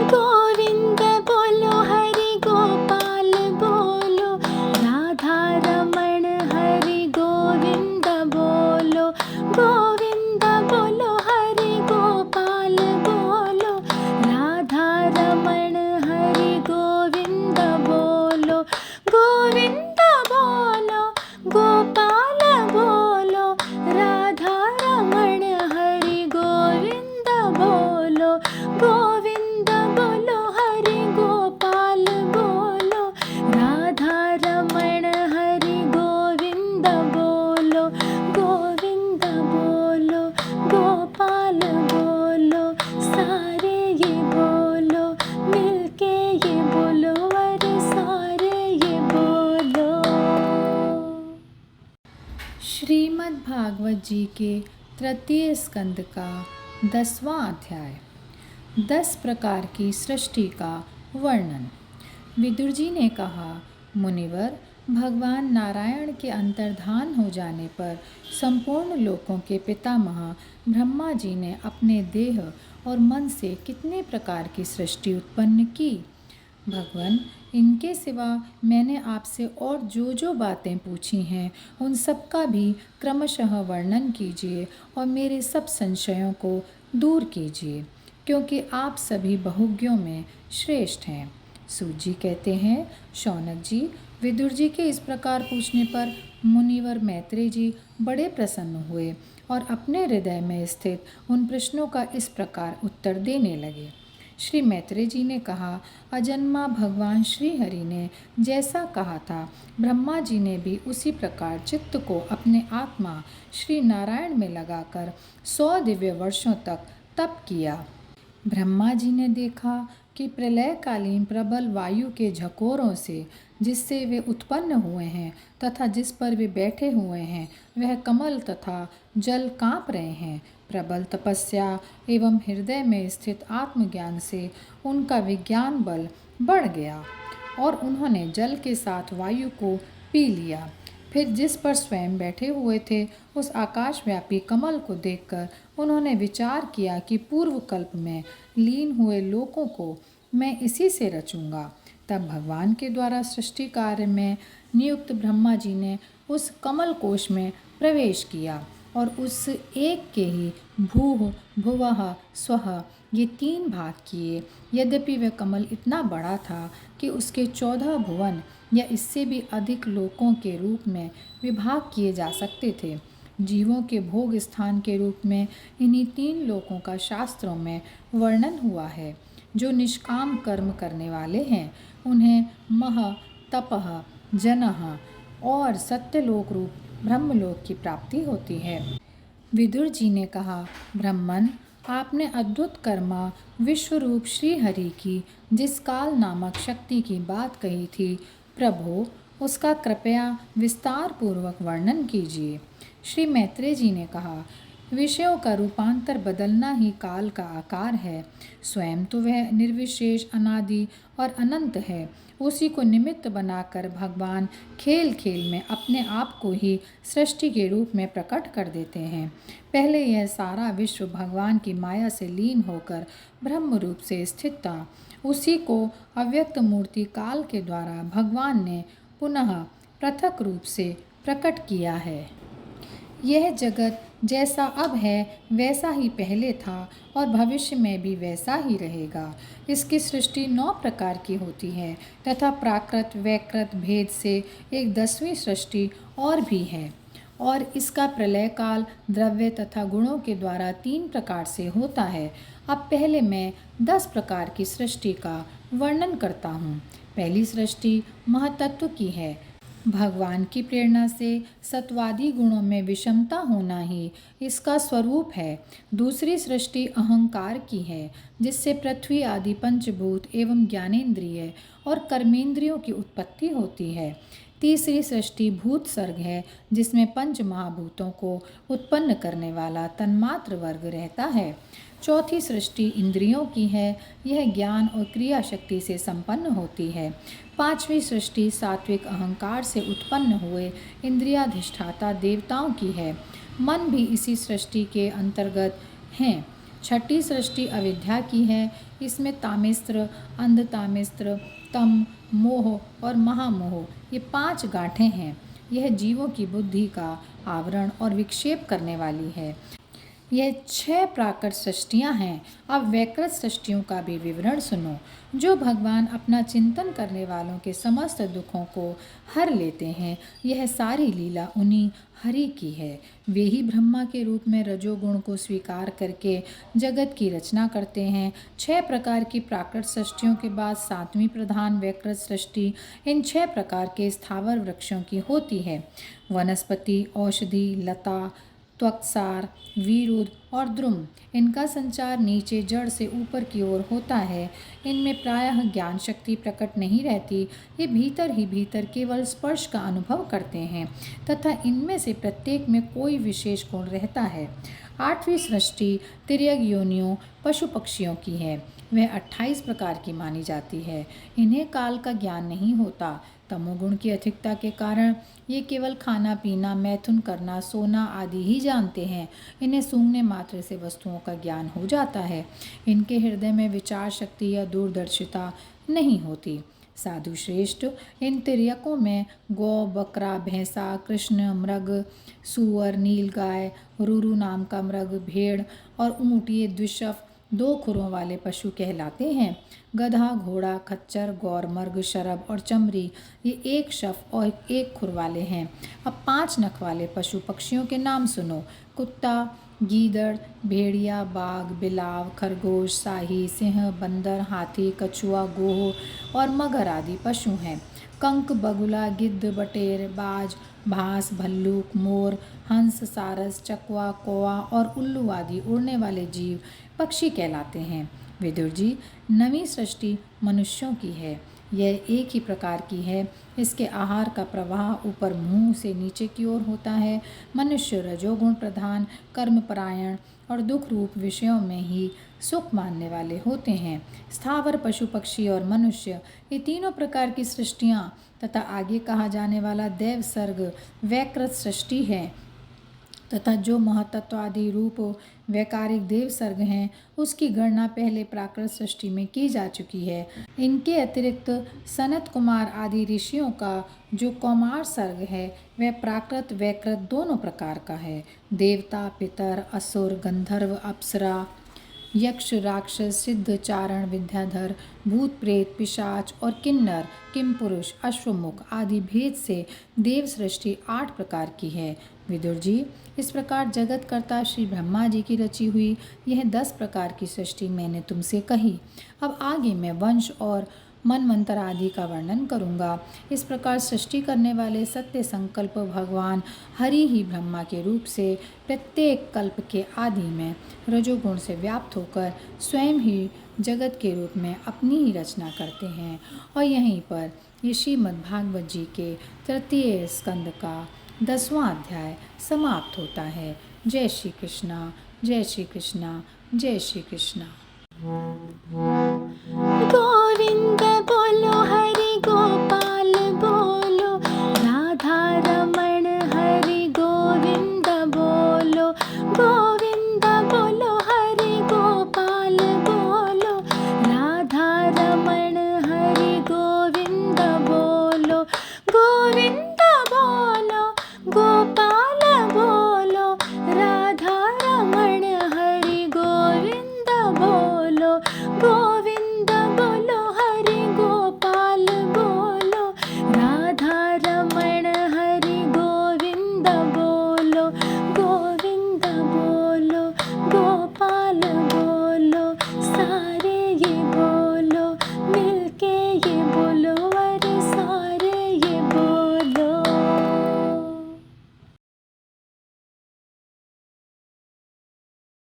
गोविंद बोलो हरि गोपाल बोलो, राधा रमण हरि गोविंद बोलो। गोविंद बोलो हरि गोपाल बोलो, राधा रमण हरि गोविंद बोलो। गोविंद बोलो गोपाल बोलो, राधा रमण हरि गोविंद बोलो। गोविंद बोलो हरि गोपाल बोलो, राधा रमण हरि गोविंद बोलो। गोविंद बोलो गोपाल बोलो, सारे ये बोलो, मिलके ये बोलो, अरे सारे ये बोलो। श्रीमद् भागवत जी के तृतीय स्कंद का 10वां अध्याय, 10 प्रकार की सृष्टि का वर्णन। विदुर जी ने कहा, मुनिवर, भगवान नारायण के अंतर्धान हो जाने पर संपूर्ण लोकों के पितामह ब्रह्मा जी ने अपने देह और मन से कितने प्रकार की सृष्टि उत्पन्न की। भगवान, इनके सिवा मैंने आपसे और जो जो बातें पूछी हैं उन सब का भी क्रमशः वर्णन कीजिए और मेरे सब संशयों को दूर कीजिए, क्योंकि आप सभी बहुज्ञों में श्रेष्ठ हैं। सूत जी कहते हैं, शौनक जी, विदुर जी के इस प्रकार पूछने पर मुनिवर मैत्रेय जी बड़े प्रसन्न हुए और अपने हृदय में स्थित उन प्रश्नों का इस प्रकार उत्तर देने लगे। श्री मैत्रेय जी ने कहा, अजन्मा भगवान श्री हरि ने जैसा कहा था, ब्रह्मा जी ने भी उसी प्रकार चित्त को अपने आत्मा श्री नारायण में लगाकर 100 दिव्य वर्षों तक तप किया। ब्रह्मा जी ने देखा कि प्रलयकालीन प्रबल वायु के झकोरों से जिससे वे उत्पन्न हुए हैं तथा जिस पर वे बैठे हुए हैं वह कमल तथा जल काँप रहे हैं। प्रबल तपस्या एवं हृदय में स्थित आत्मज्ञान से उनका विज्ञान बल बढ़ गया और उन्होंने जल के साथ वायु को पी लिया। फिर जिस पर स्वयं बैठे हुए थे उस आकाशव्यापी कमल को देखकर उन्होंने विचार किया कि पूर्व कल्प में लीन हुए लोकों को मैं इसी से रचूंगा। तब भगवान के द्वारा सृष्टि कार्य में नियुक्त ब्रह्मा जी ने उस कमल कोश में प्रवेश किया और उस एक के ही भूः भुवः स्वः ये 3 भाग किए। यद्यपि वह कमल इतना बड़ा था कि उसके 14 भुवन या इससे भी अधिक लोकों के रूप में विभाग किए जा सकते थे। जीवों के भोग स्थान के रूप में इन्हीं 3 लोकों का शास्त्रों में वर्णन हुआ है। जो निष्काम कर्म करने वाले हैं उन्हें मह, तपः, जनः और सत्यलोक रूप ब्रह्मलोक की प्राप्ति होती है। विदुर जी ने कहा, ब्रह्मन, आपने अद्भुत कर्मा विश्वरूप श्री हरि की जिस काल नामक शक्ति की बात कही थी, प्रभो उसका कृपया विस्तार पूर्वक वर्णन कीजिए। श्री मैत्रेय जी ने कहा, विषयों का रूपांतर बदलना ही काल का आकार है। स्वयं तो वह निर्विशेष, अनादि और अनंत है। उसी को निमित्त बनाकर भगवान खेल खेल में अपने आप को ही सृष्टि के रूप में प्रकट कर देते हैं। पहले यह सारा विश्व भगवान की माया से लीन होकर ब्रह्म रूप से स्थित था। उसी को अव्यक्त मूर्ति काल के द्वारा भगवान ने पुनः पृथक रूप से प्रकट किया है। यह जगत जैसा अब है वैसा ही पहले था और भविष्य में भी वैसा ही रहेगा। इसकी सृष्टि 9 प्रकार की होती है तथा प्राकृत वैकृत भेद से एक 10वीं सृष्टि और भी है, और इसका प्रलय काल द्रव्य तथा गुणों के द्वारा 3 प्रकार से होता है। अब पहले मैं 10 प्रकार की सृष्टि का वर्णन करता हूँ। पहली सृष्टि महतत्व की है। भगवान की प्रेरणा से सत्वादी गुणों में विषमता होना ही इसका स्वरूप है। दूसरी सृष्टि अहंकार की है, जिससे पृथ्वी आदि पंचभूत एवं ज्ञानेंद्रिय और कर्मेंद्रियों की उत्पत्ति होती है। तीसरी सृष्टि भूत सर्ग है, जिसमें पंच महाभूतों को उत्पन्न करने वाला तन्मात्र वर्ग रहता है। चौथी सृष्टि इंद्रियों की है, यह ज्ञान और क्रिया शक्ति से संपन्न होती है। पांचवी सृष्टि सात्विक अहंकार से उत्पन्न हुए इंद्रियाधिष्ठाता देवताओं की है। मन भी इसी सृष्टि के अंतर्गत हैं। छठी सृष्टि अविद्या की है। इसमें तामिस्त्र, अंधतामिस्त्र, तम, मोह और महामोह ये 5 गांठें हैं। यह जीवों की बुद्धि का आवरण और विक्षेप करने वाली है। यह 6 प्राकृत सृष्टियाँ हैं। अब वैकृत सृष्टियों का भी विवरण सुनो। जो भगवान अपना चिंतन करने वालों के समस्त दुखों को हर लेते हैं, यह सारी लीला उन्हीं हरि की है। वे ही ब्रह्मा के रूप में रजोगुण को स्वीकार करके जगत की रचना करते हैं। 6 प्रकार की प्राकृत सृष्टियों के बाद 7वीं प्रधान वैकृत सृष्टि इन 6 प्रकार के स्थावर वृक्षों की होती है। वनस्पति, औषधि, लता, त्वक्सार, वीरुद और द्रुम, इनका संचार नीचे जड़ से ऊपर की ओर होता है। इनमें प्रायः ज्ञान शक्ति प्रकट नहीं रहती। ये भीतर ही भीतर केवल स्पर्श का अनुभव करते हैं तथा इनमें से प्रत्येक में कोई विशेष गुण रहता है। 8वीं सृष्टि तिर्यक योनियों पशु पक्षियों की है। वह 28 प्रकार की मानी जाती है। इन्हें काल का ज्ञान नहीं होता। तमोगुण की अधिकता के कारण ये केवल खाना पीना, मैथुन करना, सोना आदि ही जानते हैं। इन्हें सूंघने मात्र से वस्तुओं का ज्ञान हो जाता है। इनके हृदय में विचार शक्ति या दूरदर्शिता नहीं होती। साधु श्रेष्ठ, इन तिर्यकों में गौ, बकरा, भैंसा, कृष्ण, मृग, सूअर, नीलगाय, रुरु नाम का मृग, भेड़ और ऊँट ये द्विशफ 2 खुरों वाले पशु कहलाते हैं। गधा, घोड़ा, खच्चर, गौर, मर्ग, शरभ और चमरी ये 1 शफ और 1 खुर वाले हैं। अब 5 नख वाले पशु पक्षियों के नाम सुनो। कुत्ता, गीदड़, भेड़िया, बाघ, बिलाव, खरगोश, साही, सिंह, बंदर, हाथी, कछुआ, गोह और मगर आदि पशु हैं। कंक, बगुला, गिद्ध, बटेर, बाज, भास, भल्लूक, मोर, हंस, सारस, चकवा, कौवा और उल्लू आदि उड़ने वाले जीव पक्षी कहलाते हैं। विदुर जी, 9वीं सृष्टि मनुष्यों की है। यह एक ही प्रकार की है। इसके आहार का प्रवाह ऊपर मुंह से नीचे की ओर होता है। मनुष्य रजोगुण प्रधान, कर्मपरायण और दुख रूप विषयों में ही सुख मानने वाले होते हैं। स्थावर, पशु पक्षी और मनुष्य ये तीनों प्रकार की सृष्टियाँ तथा आगे कहा जाने वाला देव सर्ग वैकृत सृष्टि है तथा जो महतत्व आदि रूप वैकारिक देव सर्ग हैं उसकी गणना पहले प्राकृत सृष्टि में की जा चुकी है। इनके अतिरिक्त सनत कुमार आदि ऋषियों का जो कौमार सर्ग है वह प्राकृत वैकृत दोनों प्रकार का है। देवता, पितर, असुर, गंधर्व, अप्सरा, यक्ष, राक्षस, सिद्ध, चारण, विद्याधर, भूत, प्रेत, पिशाच और किन्नर, किमपुरुष, अश्वमुख आदि भेद से देव सृष्टि 8 प्रकार की है। विदुर जी, इस प्रकार जगतकर्ता श्री ब्रह्मा जी की रची हुई यह 10 प्रकार की सृष्टि मैंने तुमसे कही। अब आगे मैं वंश और मनमंत्र आदि का वर्णन करूँगा। इस प्रकार सृष्टि करने वाले सत्य संकल्प भगवान हरि ही ब्रह्मा के रूप से प्रत्येक कल्प के आदि में रजोगुण से व्याप्त होकर स्वयं ही जगत के रूप में अपनी ही रचना करते हैं। और यहीं पर ये श्रीमद् भागवत जी के 3 स्कंद का 10वां अध्याय समाप्त होता है। जय श्री कृष्णा, जय श्री कृष्णा, जय श्री कृष्णा। गोविंद